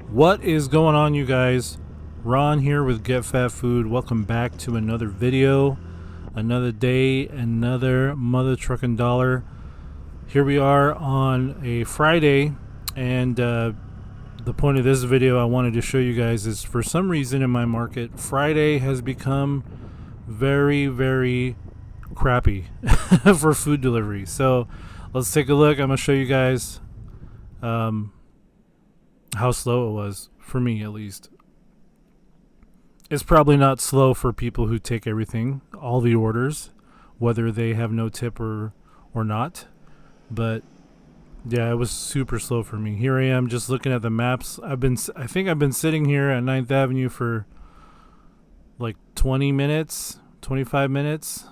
What is going on, you guys? Ron here with Get Fat Food. Welcome back to another video, another day, another mother trucking dollar. Here we are on a Friday, and the point of this video I wanted to show you guys is, for some reason in my market, Friday has become very, very crappy for food delivery. So let's take a look. I'm gonna show you guys how slow it was, for me at least. It's probably not slow for people who take everything, all the orders, whether they have no tip or not. But yeah, it was super slow for me. Here I am just looking at the maps. I think I've been sitting here at 9th Avenue for like 20 minutes, 25 minutes.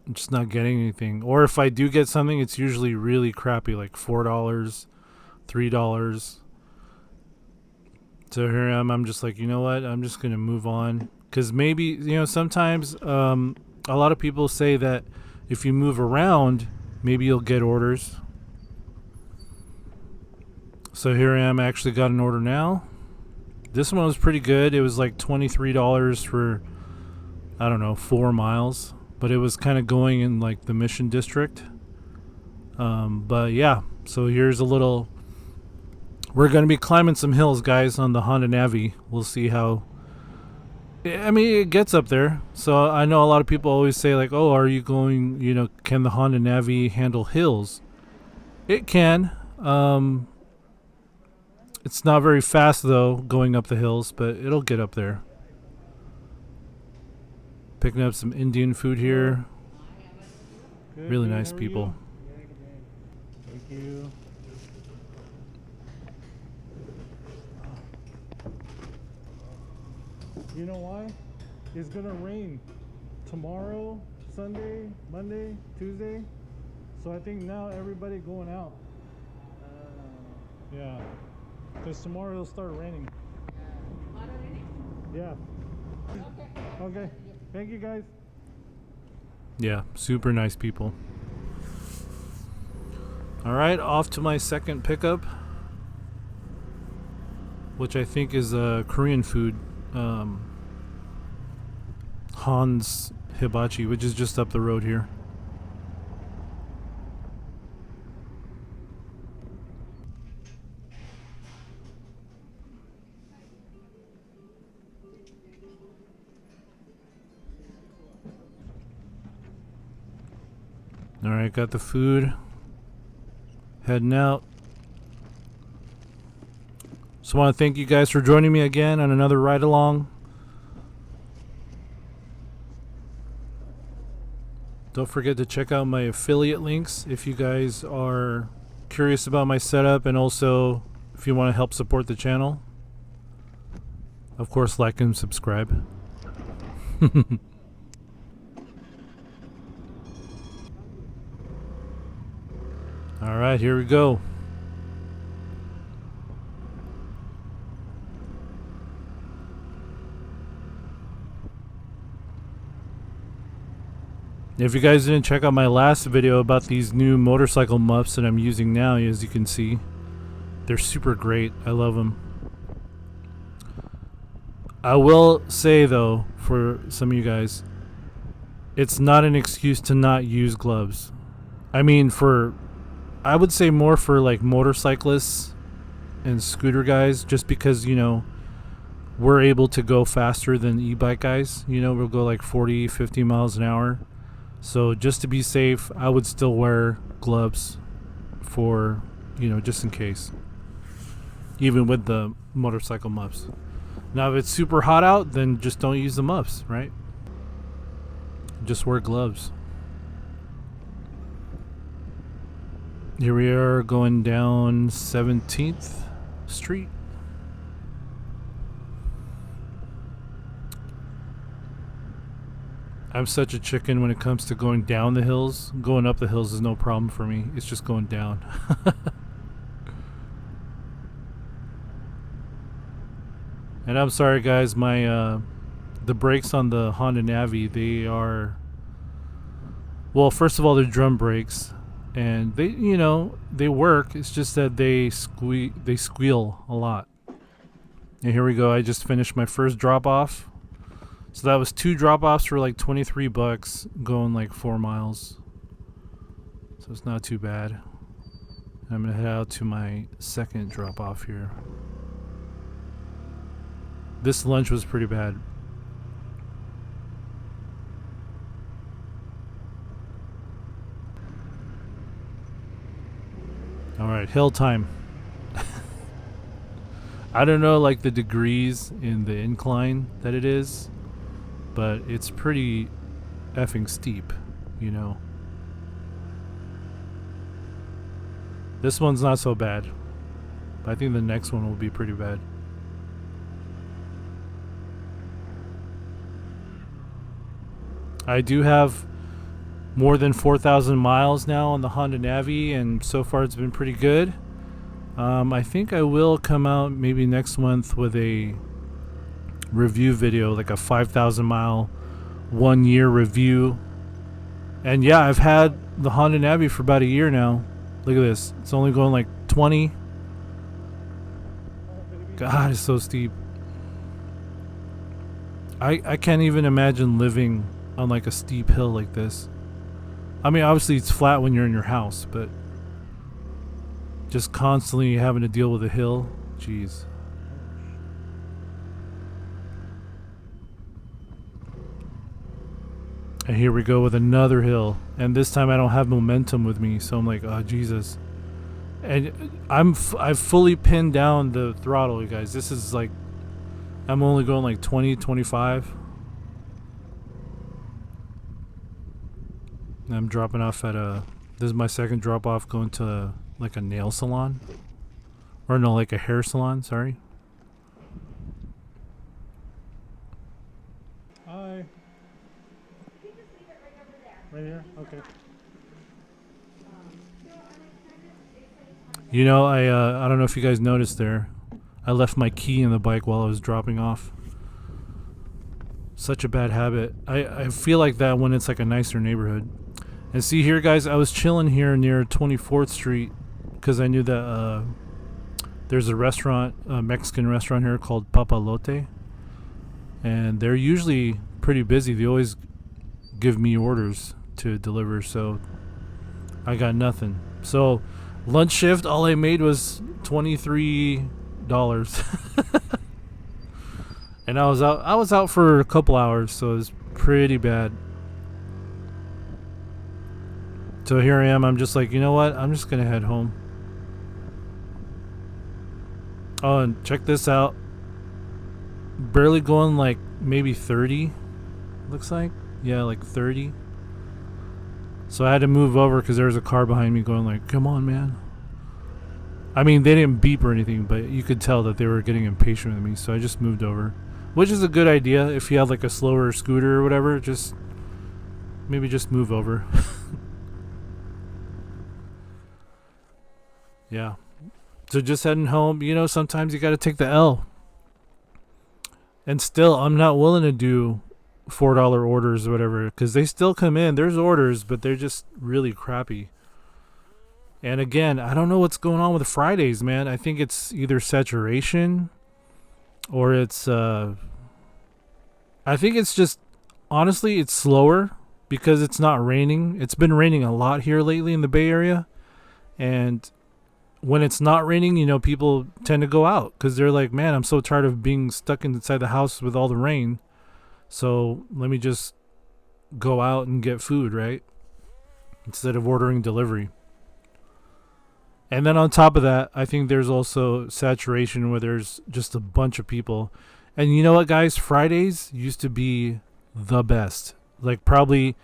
I'm just not getting anything. Or if I do get something, it's usually really crappy, like $4, $3. So here I am. I'm just like, you know what? I'm just going to move on. Because maybe, sometimes a lot of people say that if you move around, maybe you'll get orders. So here I am. I actually got an order now. This one was pretty good. It was like $23 for, I don't know, 4 miles. But it was kind of going in like the Mission District. But yeah, so here's a little... We're going to be climbing some hills, guys, on the Honda Navi. We'll see how... I mean, it gets up there. So I know a lot of people always say, like, oh, are you going, can the Honda Navi handle hills? It can. It's not very fast, though, going up the hills, but it'll get up there. Picking up some Indian food here. Good, really nice people. Thank you. You know why? It's gonna rain tomorrow, Sunday, Monday, Tuesday. So I think now everybody going out. Yeah, because tomorrow it'll start raining. Yeah. Okay. Thank you, guys. Yeah, super nice people. All right, off to my second pickup, which I think is Korean food. Han's Hibachi, which is just up the road here. All right, got the food. Heading out. So I want to thank you guys for joining me again on another ride along. Don't forget to check out my affiliate links if you guys are curious about my setup, and also if you want to help support the channel. Of course, like and subscribe. All right, here we go. If you guys didn't check out my last video about these new motorcycle muffs that I'm using now, as you can see, they're super great. I love them. I will say, though, for some of you guys, it's not an excuse to not use gloves. I mean, I would say more for like motorcyclists and scooter guys, just because, we're able to go faster than e-bike guys. We'll go like 40, 50 miles an hour. So just to be safe, I would still wear gloves for, just in case. Even with the motorcycle muffs. Now, if it's super hot out, then just don't use the muffs, right? Just wear gloves. Here we are going down 17th Street. I'm such a chicken when it comes to going down the hills. Going up the hills is no problem for me. It's just going down. And I'm sorry, guys. The brakes on the Honda Navi, they are... Well, first of all, they're drum brakes. And they work. It's just that they squeal a lot. And here we go. I just finished my first drop off. So that was 2 drop offs for like $23, going like 4 miles. So it's not too bad. I'm gonna head out to my second drop off here. This lunch was pretty bad. Alright, hill time. I don't know like the degrees in the incline that it is, but it's pretty effing steep, you know. This one's not so bad, but I think the next one will be pretty bad. I do have more than 4,000 miles now on the Honda Navi, and so far it's been pretty good. I think I will come out maybe next month with a review video, like a 5,000 mile 1 year review. And yeah, I've had the Honda Navi for about a year now. Look at this. It's only going like 20. God, it's so steep. I can't even imagine living on like a steep hill like this. I mean, obviously it's flat when you're in your house, but just constantly having to deal with a hill, jeez. And here we go with another hill, and this time I don't have momentum with me, so I'm like, oh Jesus. And I've fully pinned down the throttle, you guys. This is like, I'm only going like 20, 25. And I'm dropping off at this is my second drop off, going to like a nail salon. Or no, like a hair salon, sorry. Hi. Right here? Okay. You know, I don't know if you guys noticed there. I left my key in the bike while I was dropping off. Such a bad habit. I feel like that when it's like a nicer neighborhood. And see here, guys, I was chilling here near 24th Street because I knew that there's a restaurant, a Mexican restaurant here called Papalote. And they're usually pretty busy. They always give me orders to deliver, so I got nothing. So lunch shift, all I made was $23. And I was out for a couple hours, so it was pretty bad. So here I am, I'm just like, you know what? I'm just gonna head home. Oh, and check this out. Barely going like maybe 30, looks like. Yeah, like 30. So I had to move over because there was a car behind me going like, come on, man. I mean, they didn't beep or anything, but you could tell that they were getting impatient with me, so I just moved over. Which is a good idea. If you have like a slower scooter or whatever, maybe just move over. Yeah. So just heading home. You know, sometimes you got to take the L. And still, I'm not willing to do $4 orders or whatever, because they still come in. There's orders, but they're just really crappy. And again, I don't know what's going on with Fridays, man. I think it's either saturation or it's I think it's just, honestly, it's slower because it's not raining. It's been raining a lot here lately in the Bay Area. And when it's not raining, you know, people tend to go out because they're like, man, I'm so tired of being stuck inside the house with all the rain. So let me just go out and get food, right? Instead of ordering delivery. And then on top of that, I think there's also saturation where there's just a bunch of people. And you know what, guys? Fridays used to be the best. Like probably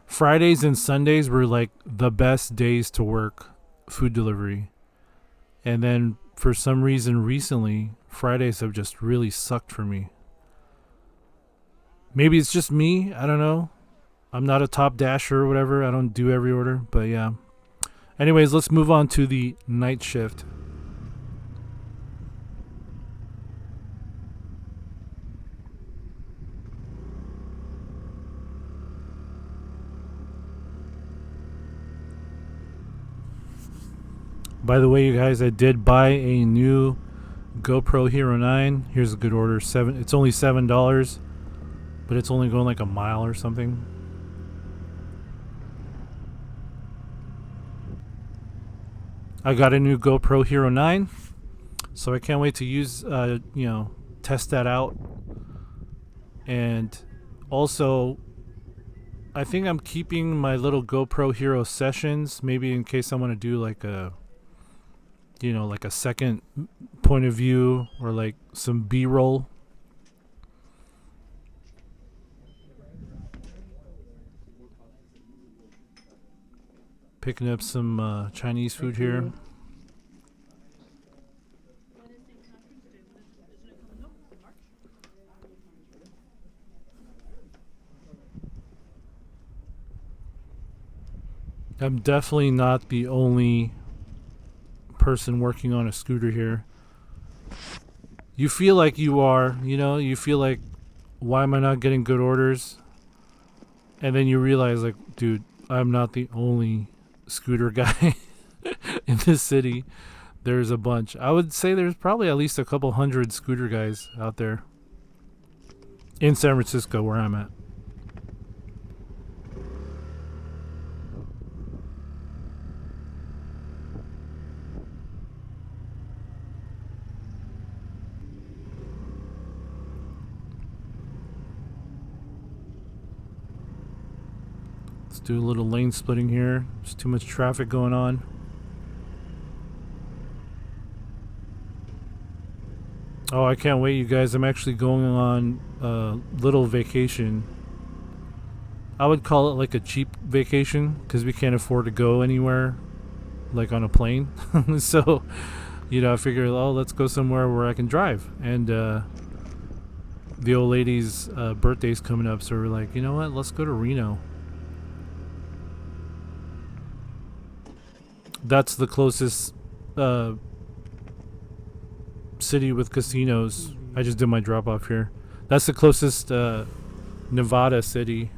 Fridays and Sundays were like the best days to work food delivery. And then for some reason recently, Fridays have just really sucked for me. Maybe it's just me. I don't know. I'm not a top dasher or whatever. I don't do every order, but yeah. Anyways, let's move on to the night shift. By the way, you guys, I did buy a new GoPro Hero 9. Here's a good order. It's only $7, but it's only going like a mile or something. I got a new GoPro Hero 9, so I can't wait to use, test that out. And also, I think I'm keeping my little GoPro Hero sessions, maybe in case I want to do like a second point of view or like some B-roll. Picking up some Chinese food here. I'm definitely not the only person working on a scooter here. You feel like you are, you feel like, why am I not getting good orders? And then you realize, like, dude, I'm not the only scooter guy in this city. There's a bunch. I would say there's probably at least a couple hundred scooter guys out there in San Francisco where I'm at. Let's do a little lane splitting here. There's too much traffic going on. Oh, I can't wait, you guys. I'm actually going on a little vacation. I would call it like a cheap vacation because we can't afford to go anywhere like on a plane. So, I figured, let's go somewhere where I can drive. And the old lady's birthday's coming up, so we're like, you know what? Let's go to Reno. That's the closest city with casinos. I just did my drop off here. That's the closest Nevada city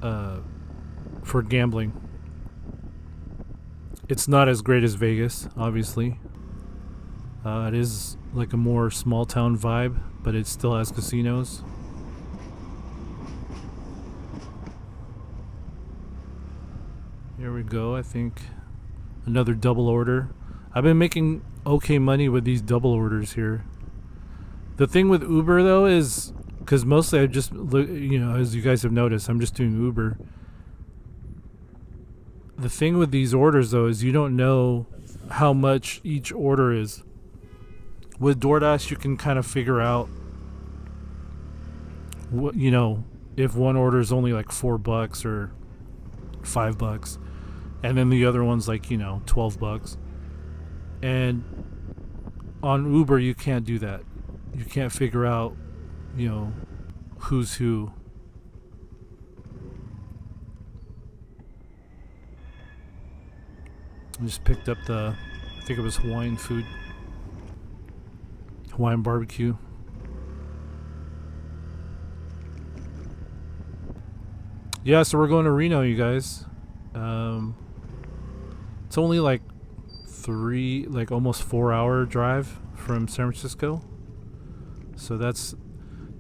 for gambling. It's not as great as Vegas, obviously. It is like a more small town vibe, but it still has casinos. Here we go. I think another double order. I've been making okay money with these double orders here. The thing with Uber though is, because mostly I just, as you guys have noticed, I'm just doing Uber. The thing with these orders though is you don't know how much each order is. With DoorDash you can kind of figure out what, if one order is only like $4 or $5, and then the other one's like, $12. And on Uber you can't do that. You can't figure out, who's who. I just picked up I think it was Hawaiian food. Hawaiian barbecue. Yeah, so we're going to Reno, you guys. It's only like almost 4-hour drive from San Francisco. So that's,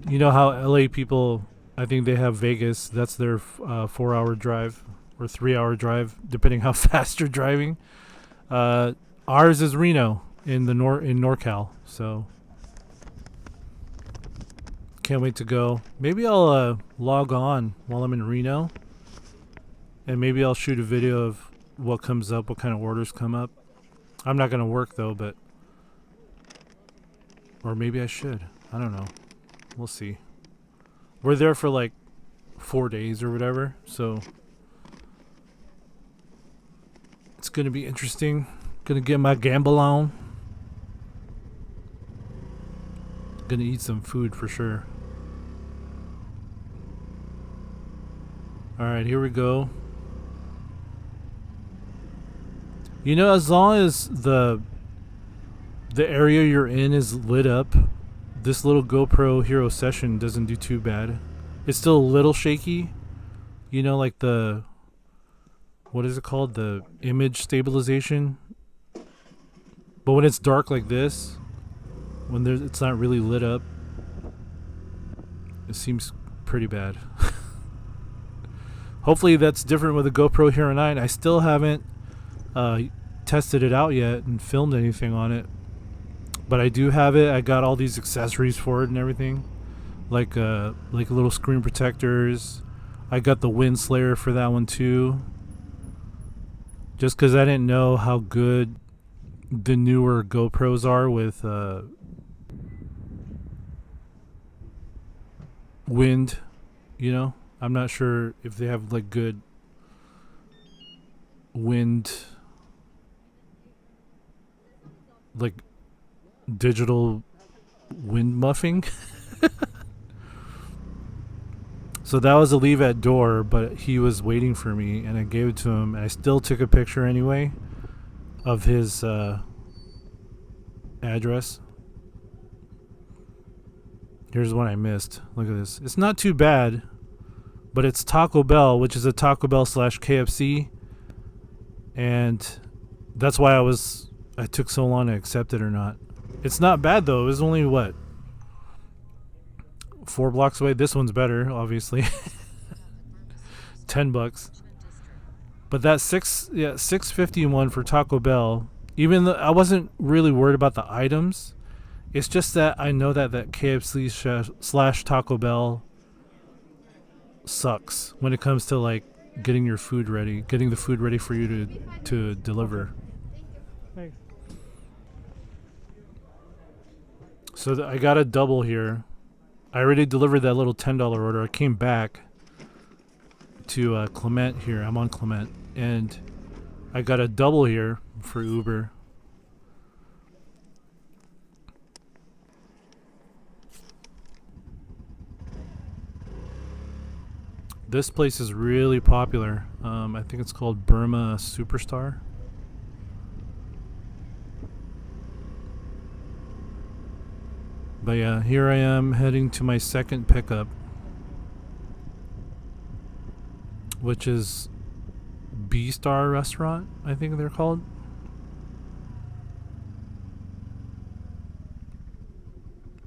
how LA people, I think they have Vegas. That's their 4-hour drive or 3-hour drive, depending how fast you're driving. Ours is Reno in NorCal. So can't wait to go. Maybe I'll log on while I'm in Reno, and maybe I'll shoot a video of what comes up, what kind of orders come up. I'm not gonna work though, or maybe I should. I don't know. We'll see. We're there for like 4 days or whatever, so it's gonna be interesting. Gonna get my gamble on. Gonna eat some food for sure. Alright, here we go. As long as the area you're in is lit up, this little GoPro Hero session doesn't do too bad. It's still a little shaky. Like what is it called? The image stabilization. But when it's dark like this, when it's not really lit up, it seems pretty bad. Hopefully that's different with the GoPro Hero 9. I still haven't tested it out yet and filmed anything on it. But I do have it. I got all these accessories for it and everything. Like little screen protectors. I got the wind slayer for that one too. Just because I didn't know how good the newer GoPros are with wind, you know. I'm not sure if they have like good wind, like digital wind muffing. So that was a leave at door, but he was waiting for me and I gave it to him, and I still took a picture anyway of his address. Here's one I missed. Look at this. It's not too bad, but it's Taco Bell, which is a Taco Bell / KFC, and that's why I took so long to accept it or not. It's not bad though. It was only what, 4 blocks away. This one's better, obviously. $10. But that $6.51 for Taco Bell. Even though I wasn't really worried about the items, it's just that I know that KFC / Taco Bell sucks when it comes to like getting the food ready for you to deliver. Thanks. So I got a double here. I already delivered that little $10 order. I came back to Clement here. I'm on Clement, and I got a double here for Uber. This place is really popular. I think it's called Burma Superstar. But yeah, here I am heading to my second pickup, which is B-Star Restaurant, I think they're called.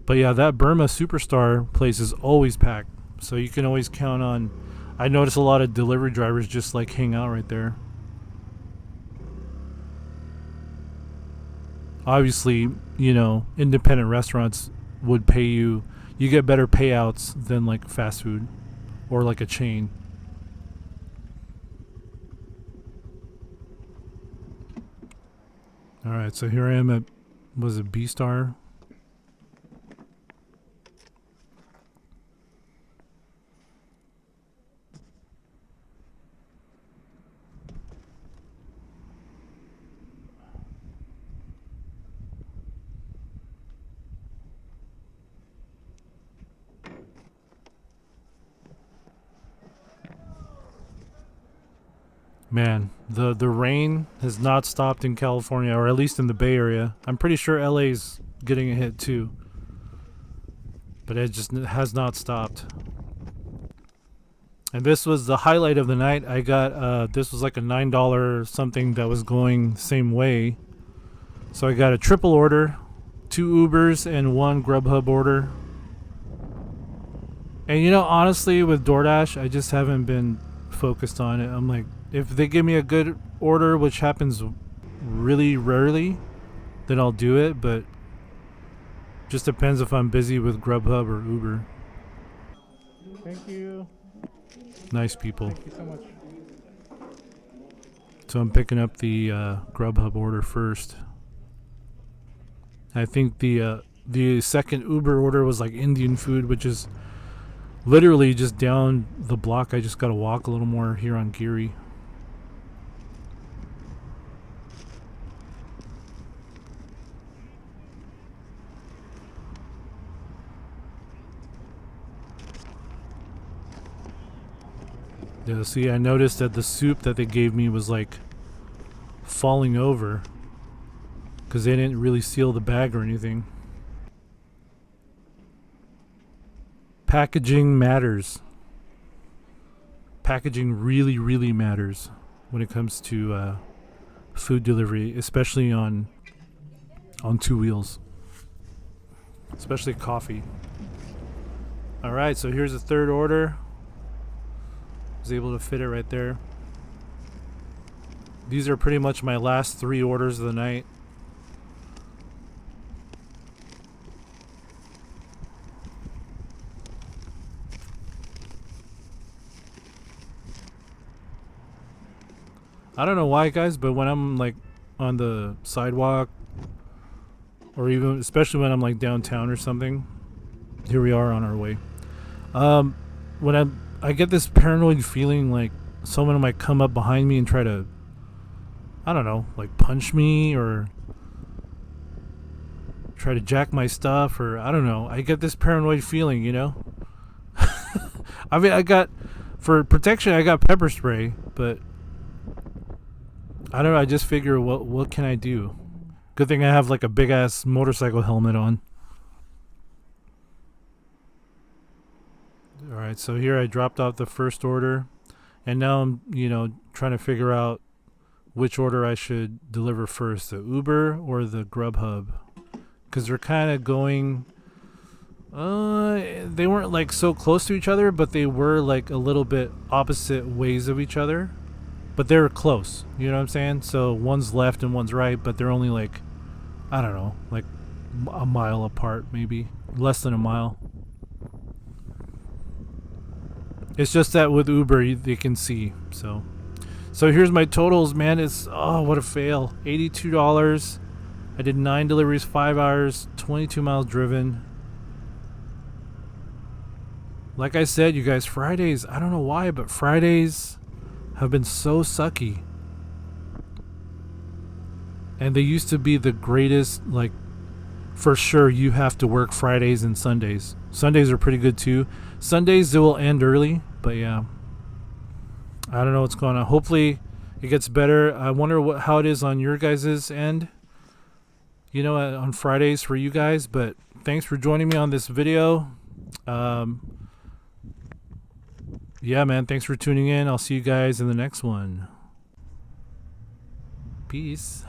But yeah, that Burma Superstar place is always packed, so you can always count on. I notice a lot of delivery drivers just like hang out right there. Obviously, you know, independent restaurants would pay you get better payouts than like fast food or like a chain. All right, so here I am at, was it B-Star? Man, the rain has not stopped in California, or at least in the Bay Area. I'm pretty sure LA's getting a hit too, but it just has not stopped. And this was the highlight of the night. I got this was like a $9 something that was going same way. So I got a triple order, 2 Ubers and 1 Grubhub order. And you know, honestly, with DoorDash, I just haven't been focused on it. I'm like, if they give me a good order, which happens really rarely, then I'll do it, but just depends if I'm busy with Grubhub or Uber. Thank you. Nice people. Thank you so much. So I'm picking up the Grubhub order first. I think the second Uber order was like Indian food, which is literally just down the block. I just gotta walk a little more here on Geary. Yeah, see, I noticed that the soup that they gave me was like falling over because they didn't really seal the bag or anything. Packaging matters. Packaging really, really matters when it comes to food delivery, especially on on two wheels, especially coffee. All right, so here's the third order. Was able to fit it right there. These are pretty much my last 3 orders of the night. I don't know why, guys, but when I'm like on the sidewalk, or even especially when I'm like downtown or something, here we are on our way. When I get this paranoid feeling like someone might come up behind me and try to, I don't know, like punch me or try to jack my stuff, or I don't know. I get this paranoid feeling, you know. I mean, for protection, I got pepper spray, but I don't know. I just figure, what can I do? Good thing I have like a big ass motorcycle helmet on. All right, so here I dropped off the first order, and now I'm, trying to figure out which order I should deliver first, the Uber or the Grubhub, because they're kind of going. They weren't like so close to each other, but they were like a little bit opposite ways of each other. But they're close, you know what I'm saying? So one's left and one's right, but they're only like, I don't know, like a mile apart, maybe less than a mile. It's just that with Uber, they can see. So here's my totals, man. It's, what a fail. $82. I did 9 deliveries, 5 hours, 22 miles driven. Like I said, you guys, Fridays, I don't know why, but Fridays have been so sucky. And they used to be the greatest, like, for sure you have to work Fridays and Sundays. Sundays are pretty good too. Sundays they will end early, but yeah. I don't know what's going on. Hopefully it gets better. I wonder how it is on your guys' end. On Fridays for you guys, but thanks for joining me on this video. Yeah, man, thanks for tuning in. I'll see you guys in the next one. Peace.